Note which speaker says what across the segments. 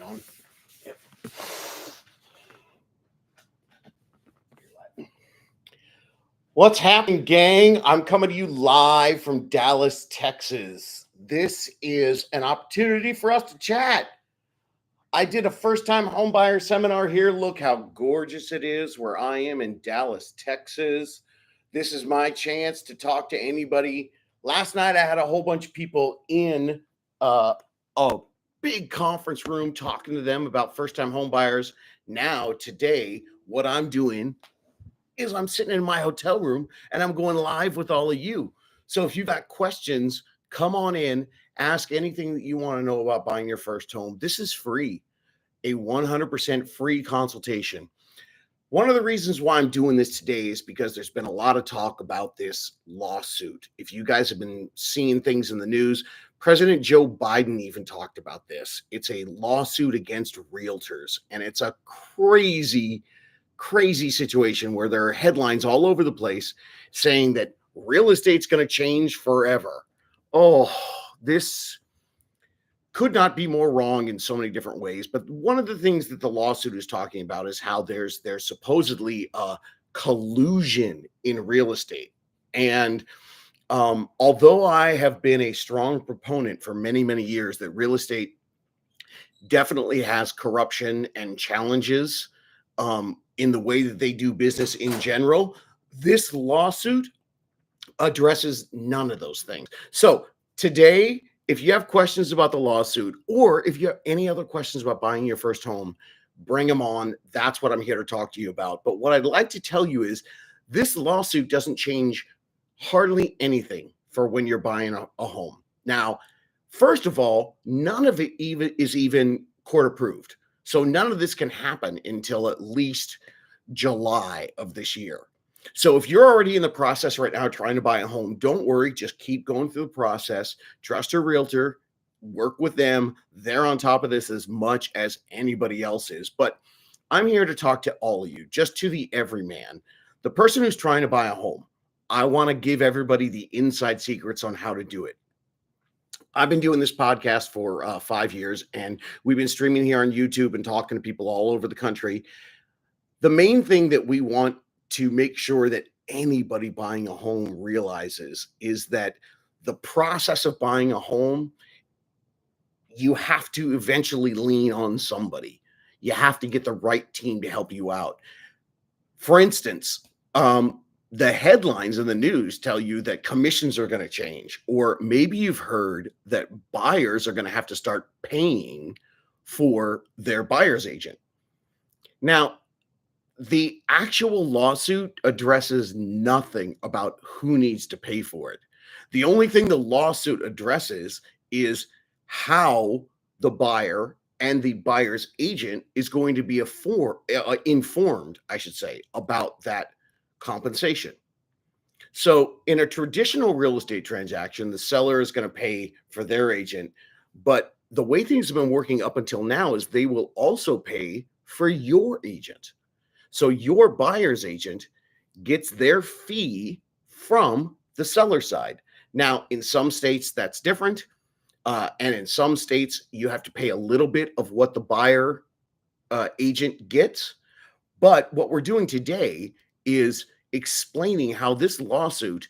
Speaker 1: down. Yep. What's happening, gang? I'm coming to you live from Dallas, Texas. This is an opportunity for us to chat. I did a first time homebuyer seminar here. Look how gorgeous it is where I am in Dallas, Texas. This is my chance to talk to anybody. Last night, I had a whole bunch of people in a big conference room talking to them about first time homebuyers. Now, today, what I'm doing is I'm sitting in my hotel room and I'm going live with all of you. So if you've got questions, come on in, ask anything that you want to know about buying your first home. This is free, a 100% free consultation. One of the reasons why I'm doing this today is because there's been a lot of talk about this lawsuit. If you guys have been seeing things in the news, President Joe Biden even talked about this. It's a lawsuit against realtors, and it's a crazy situation where there are headlines all over the place saying that real estate's going to change forever. Oh, this could not be more wrong in so many different ways. But one of the things that the lawsuit is talking about is how there's supposedly a collusion in real estate. And although I have been a strong proponent for many years that real estate definitely has corruption and challenges in the way that they do business in general, this lawsuit addresses none of those things. So today, if you have questions about the lawsuit, or if you have any other questions about buying your first home, bring them on. That's what I'm here to talk to you about. But what I'd like to tell you is this lawsuit doesn't change hardly anything for when you're buying a home. Now, first of all, none of it is even court approved. So none of this can happen until at least July of this year. So if you're already in the process right now trying to buy a home, don't worry, just keep going through the process. Trust your realtor, work with them. They're on top of this as much as anybody else is. But I'm here to talk to all of you, just to the everyman, the person who's trying to buy a home. I want to give everybody the inside secrets on how to do it. I've been doing this podcast for 5 years, and we've been streaming here on YouTube and talking to people all over the country. The main thing that we want to make sure that anybody buying a home realizes is that the process of buying a home, you have to eventually lean on somebody. You have to get the right team to help you out. For instance, the headlines in the news tell you that commissions are going to change, or maybe you've heard that buyers are going to have to start paying for their buyer's agent. Now, the actual lawsuit addresses nothing about who needs to pay for it. The only thing the lawsuit addresses is how the buyer and the buyer's agent is going to be informed, I should say, about that compensation. So in a traditional real estate transaction, the seller is going to pay for their agent, but the way things have been working up until now is they will also pay for your agent. So your buyer's agent gets their fee from the seller side. Now, in some states, that's different. And in some states, you have to pay a little bit of what the buyer agent gets. But what we're doing today is explaining how this lawsuit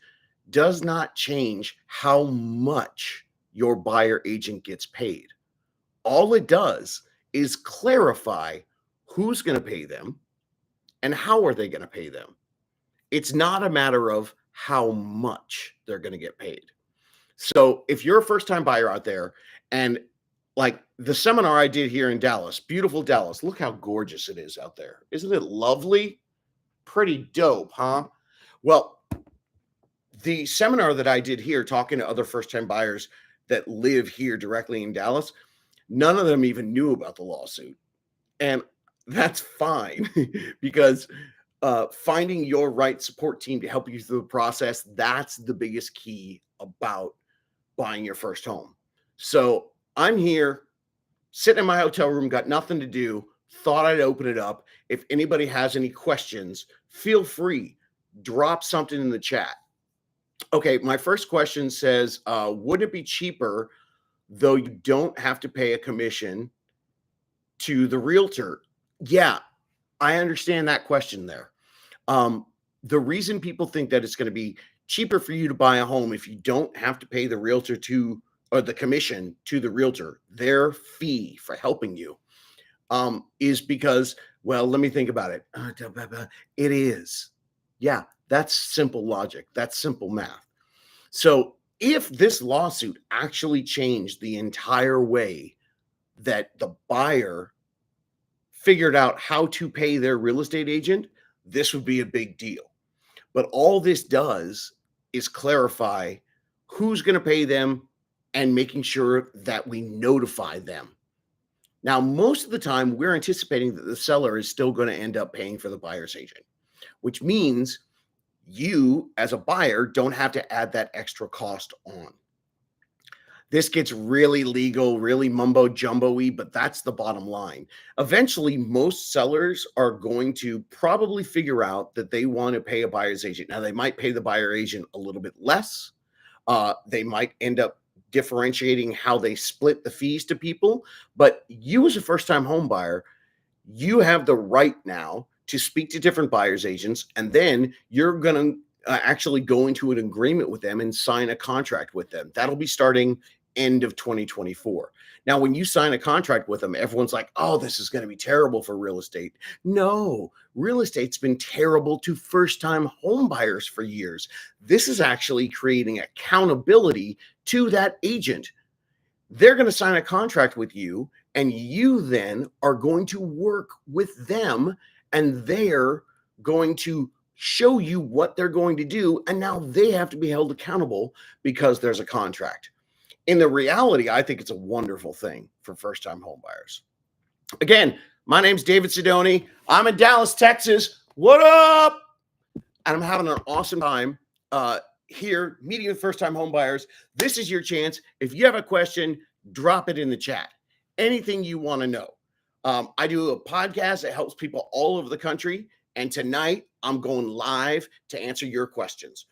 Speaker 1: does not change how much your buyer agent gets paid. All it does is clarify who's going to pay them and how are they going to pay them. It's not a matter of how much they're going to get paid. So if you're a first-time buyer out there, and like the seminar I did here in Dallas, beautiful Dallas, look how gorgeous it is out there. Isn't it lovely? Pretty dope, huh? Well, the seminar that I did here, talking to other first-time buyers that live here directly in Dallas, none of them even knew about the lawsuit. And that's fine because finding your right support team to help you through the process, that's the biggest key about buying your first home. So I'm here sitting in my hotel room, got nothing to do, thought I'd open it up. If anybody has any questions, feel free, drop something in the chat. Okay, my first question says, would it be cheaper though you don't have to pay a commission to the realtor. Yeah, I understand that question there. The reason people think that it's going to be cheaper for you to buy a home if you don't have to pay the realtor to or the commission to the realtor, their fee for helping you, is because, well, let me think about it. It is. Yeah, that's simple logic. That's simple math. So if this lawsuit actually changed the entire way that the buyer figured out how to pay their real estate agent, this would be a big deal. But all this does is clarify who's going to pay them and making sure that we notify them. Now, most of the time, we're anticipating that the seller is still going to end up paying for the buyer's agent, which means you, as a buyer, don't have to add that extra cost on. This gets really legal, really mumbo jumbo-y, but that's the bottom line. Eventually, most sellers are going to probably figure out that they want to pay a buyer's agent. Now, they might pay the buyer agent a little bit less. They might end up differentiating how they split the fees to people. But you, as a first-time home buyer, you have the right now to speak to different buyer's agents, and then you're going to actually go into an agreement with them and sign a contract with them. That'll be starting end of 2024. Now, when you sign a contract with them, everyone's like, oh, this is going to be terrible for real estate. No, real estate's been terrible to first-time home buyers for years. This is actually creating accountability to that agent. They're going to sign a contract with you, and you then are going to work with them, and they're going to show you what they're going to do. And now they have to be held accountable because there's a contract. In the reality, I think it's a wonderful thing for first-time home buyers. Again, my name's David Sidoni. I'm in Dallas, Texas. What up? And I'm having an awesome time here meeting with first-time home buyers. This is your chance. If you have a question, drop it in the chat. Anything you want to know. I do a podcast that helps people all over the country. And tonight, I'm going live to answer your questions.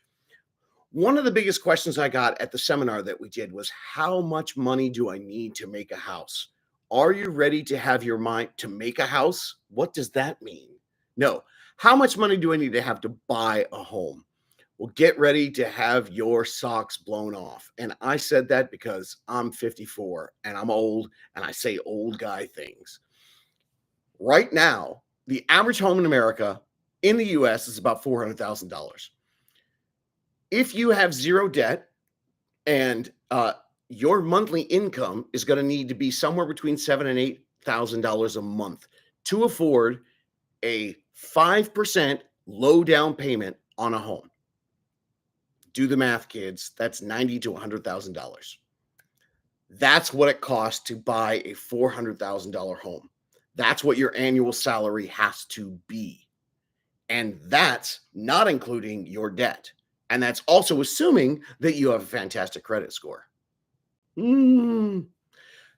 Speaker 1: One of the biggest questions I got at the seminar that we did was, how much money do I need to make a house? Are you ready to have your mind to make a house? What does that mean? No. How much money do I need to have to buy a home? Well, get ready to have your socks blown off. And I said that because I'm 54 and I'm old and I say old guy things. Right now, the average home in America in the US is about $400,000. If you have zero debt and your monthly income is going to need to be somewhere between $7,000 and $8,000 a month to afford a 5% low down payment on a home. Do the math, kids. That's $90,000 to $100,000. That's what it costs to buy a $400,000 home. That's what your annual salary has to be. And that's not including your debt. And that's also assuming that you have a fantastic credit score.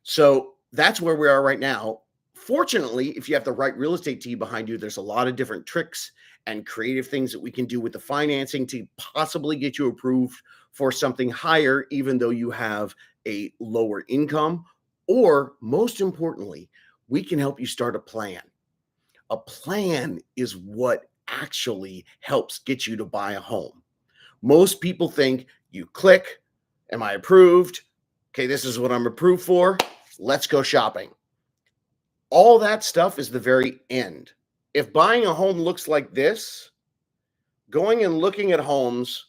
Speaker 1: So that's where we are right now. Fortunately, if you have the right real estate team behind you, there's a lot of different tricks and creative things that we can do with the financing to possibly get you approved for something higher, even though you have a lower income. Or most importantly, we can help you start a plan. A plan is what actually helps get you to buy a home. Most people think you click, am I approved? Okay, this is what I'm approved for. Let's go shopping. All that stuff is the very end. If buying a home looks like this, going and looking at homes,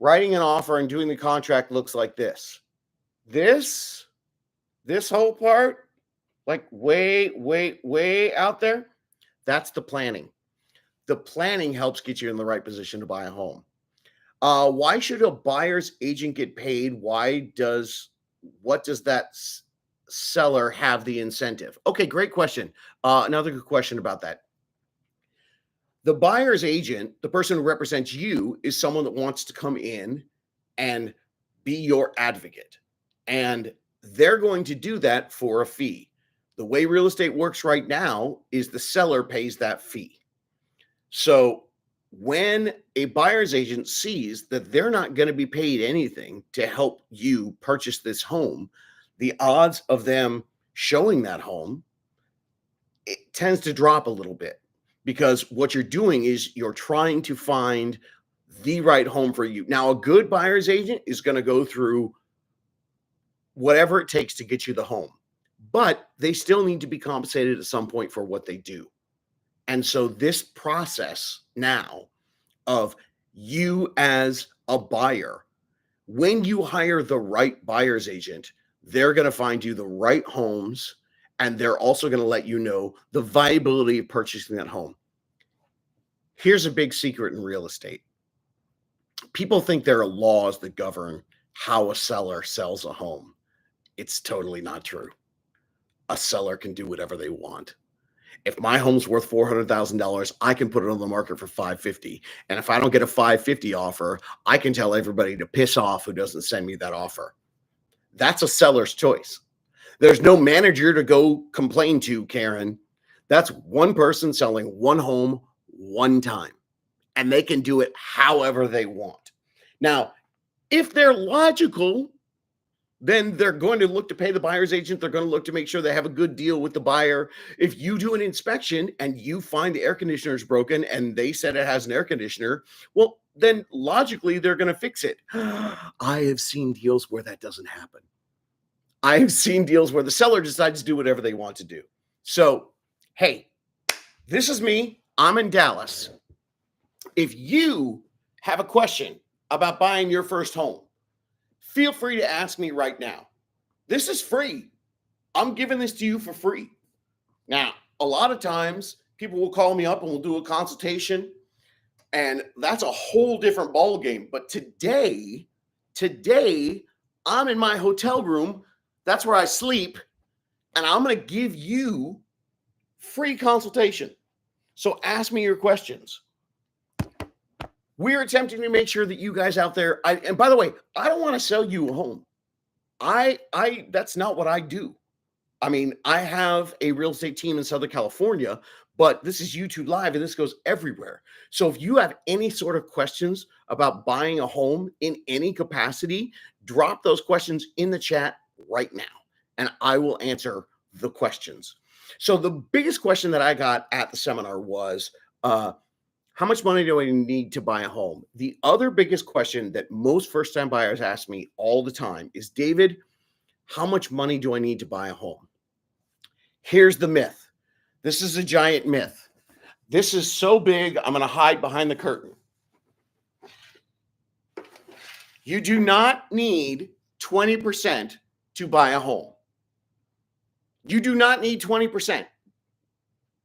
Speaker 1: writing an offer and doing the contract looks like this. This whole part, like way out there, that's the planning. The planning helps get you in the right position to buy a home. Why should a buyer's agent get paid? What does that seller have the incentive? Okay, great question. Another good question about that. The buyer's agent, the person who represents you, is someone that wants to come in and be your advocate. And they're going to do that for a fee. The way real estate works right now is the seller pays that fee. So when a buyer's agent sees that they're not going to be paid anything to help you purchase this home, the odds of them showing that home it tends to drop a little bit because what you're doing is you're trying to find the right home for you. Now, a good buyer's agent is going to go through whatever it takes to get you the home, but they still need to be compensated at some point for what they do. And so this process now of you as a buyer, when you hire the right buyer's agent, they're going to find you the right homes, and they're also going to let you know the viability of purchasing that home. Here's a big secret in real estate. People think there are laws that govern how a seller sells a home. It's totally not true. A seller can do whatever they want. If my home's worth $400,000, I can put it on the market for $550,000. And if I don't get a $550,000 offer, I can tell everybody to piss off who doesn't send me that offer. That's a seller's choice. There's no manager to go complain to, Karen. That's one person selling one home one time, and they can do it however they want. Now, if they're logical, then they're going to look to pay the buyer's agent. They're going to look to make sure they have a good deal with the buyer. If you do an inspection and you find the air conditioner is broken and they said it has an air conditioner, well, then logically they're going to fix it. I have seen deals where that doesn't happen. I have seen deals where the seller decides to do whatever they want to do. So, hey, this is me. I'm in Dallas. If you have a question about buying your first home, feel free to ask me right now. This is free. I'm giving this to you for free. Now, a lot of times people will call me up and we'll do a consultation, and that's a whole different ball game. But today, I'm in my hotel room. That's where I sleep, and I'm going to give you free consultation. So ask me your questions. We're attempting to make sure that you guys out there, and by the way, I don't want to sell you a home. That's not what I do. I mean, I have a real estate team in Southern California, but this is YouTube Live and this goes everywhere. So if you have any sort of questions about buying a home in any capacity, drop those questions in the chat right now, and I will answer the questions. So the biggest question that I got at the seminar was, how much money do I need to buy a home? The other biggest question that most first-time buyers ask me all the time is, David, how much money do I need to buy a home? Here's the myth. This is a giant myth. This is so big, I'm going to hide behind the curtain. You do not need 20% to buy a home. You do not need 20%.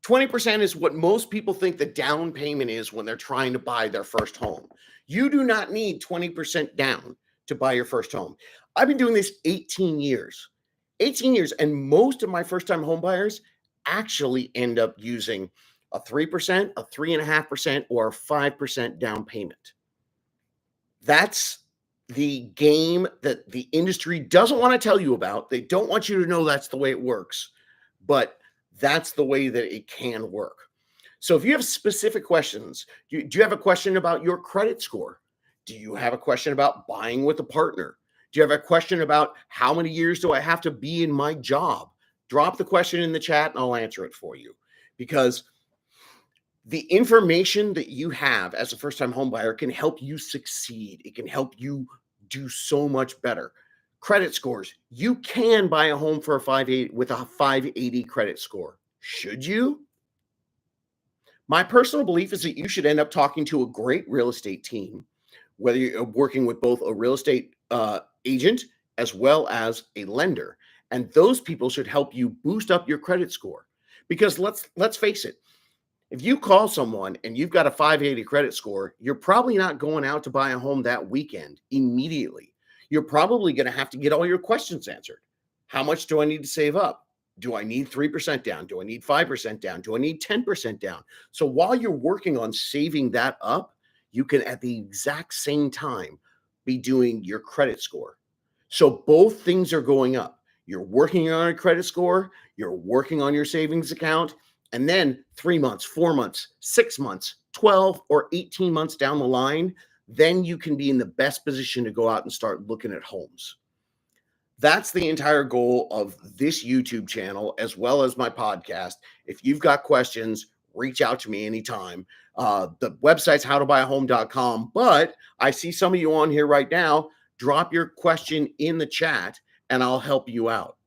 Speaker 1: 20% is what most people think the down payment is when they're trying to buy their first home. You do not need 20% down to buy your first home. I've been doing this 18 years. 18 years, and most of my first-time home buyers actually end up using a 3%, a 3.5%, or a 5% down payment. That's the game that the industry doesn't want to tell you about. They don't want you to know that's the way it works, but that's the way that it can work. So if you have specific questions, do you have a question about your credit score? Do you have a question about buying with a partner? Do you have a question about how many years do I have to be in my job? Drop the question in the chat and I'll answer it for you, because the information that you have as a first-time home buyer can help you succeed. It can help you do so much better. Credit scores. You can buy a home for a 580 with a 580 credit score. Should you? My personal belief is that you should end up talking to a great real estate team, whether you're working with both a real estate agent as well as a lender. And those people should help you boost up your credit score. Because let's face it, if you call someone and you've got a 580 credit score, you're probably not going out to buy a home that weekend immediately. You're probably going to have to get all your questions answered. How much do I need to save up? Do I need 3% down? Do I need 5% down? Do I need 10% down? So while you're working on saving that up, you can at the exact same time be doing your credit score. So both things are going up. You're working on a credit score, you're working on your savings account, and then 3 months, 4 months, 6 months, 12 or 18 months down the line, then you can be in the best position to go out and start looking at homes. That's the entire goal of this YouTube channel, as well as my podcast. If you've got questions, reach out to me anytime. The website's howtobuyahome.com, but I see some of you on here right now. Drop your question in the chat and I'll help you out.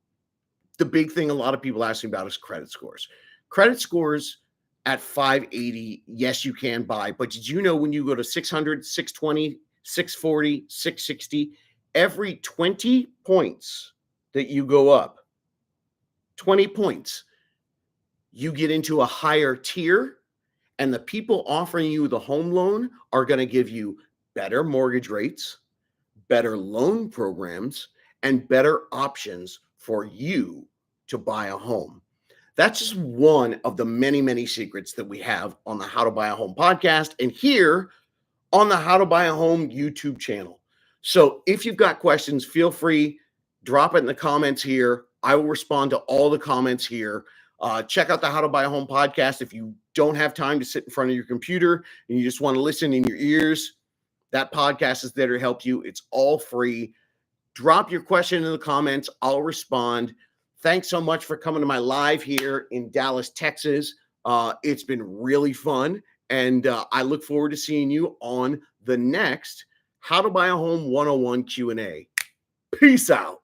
Speaker 1: The big thing a lot of people ask me about is credit scores. Credit scores at 580, yes, you can buy. But did you know when you go to 600, 620, 640, 660, every 20 points that you go up, 20 points, you get into a higher tier, and the people offering you the home loan are going to give you better mortgage rates, better loan programs, and better options for you to buy a home. That's just one of the many, many secrets that we have on the How to Buy a Home podcast and here on the How to Buy a Home YouTube channel. So if you've got questions, feel free, drop it in the comments here. I will respond to all the comments here. Check out the How to Buy a Home podcast. If you don't have time to sit in front of your computer and you just want to listen in your ears, that podcast is there to help you. It's all free. Drop your question in the comments. I'll respond. Thanks so much for coming to my live here in Dallas, Texas. It's been really fun. And I look forward to seeing you on the next How to Buy a Home 101 Q&A. Peace out.